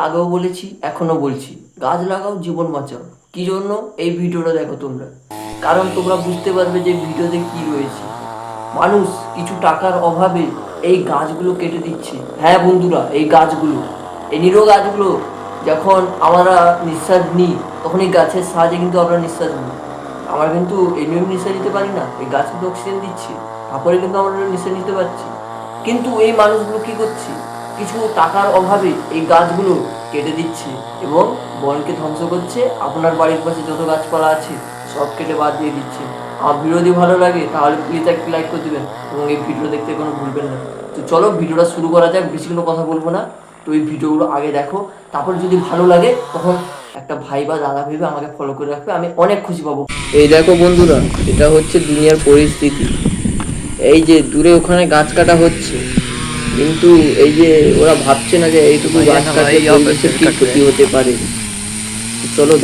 আগেও বলেছি, এখনো বলছি, গাছ লাগাও, জীবন বাঁচাও। কি জন্য? এই ভিডিওটা দেখো তোমরা, কারণ তোমরা বুঝতে পারবে যে ভিডিওতে কি রয়েছে। মানুষ কিছু টাকার অভাবে এই গাছগুলো কেটে দিচ্ছে। হ্যাঁ বন্ধুরা, এই গাছগুলো, এই নিরো গাছগুলো যখন আমরা নিঃশ্বাস নিই, তখন এই গাছের সাহায্যে কিন্তু আমরা নিঃশ্বাস নিই। আমরা কিন্তু এমনি নিঃশ্বাস নিতে পারি না, এই গাছ কিন্তু অক্সিজেন দিচ্ছে, তারপরে কিন্তু আমরা নিঃশ্বাস নিতে পারছি। কিন্তু এই মানুষগুলো কি করছে? কিছু টাকার অভাবে এই গাছগুলো কেটে দিচ্ছে এবং বনকে ধ্বংস করছে। আপনার বাড়ির পাশে যত গাছপালা আছে সব কেটে বাদ দিয়ে দিচ্ছে। আমার ভিডিও যদি ভালো লাগে তাহলে প্লিজ একটা লাইক করে দেবেন এবং এই ভিডিও দেখতে কোনো ভুলবেন না। তো চলো ভিডিওটা শুরু করা যাক, বেশি কোনো কথা বলবো না। তো এই ভিডিওগুলো আগে দেখো, তারপর যদি ভালো লাগে তখন একটা ভাই বা দাদা ভেবে আমাকে ফলো করে রাখবে, আমি অনেক খুশি পাবো। এই দেখো বন্ধুরা, এটা হচ্ছে দুনিয়ার পরিস্থিতি। এই যে দূরে ওখানে গাছ কাটা হচ্ছে, কিন্তু এই যে ওরা ভাবছে না যে এইটুকু গাছ কাটলে পরিবেশের কি ক্ষতি হতে পারে। চলো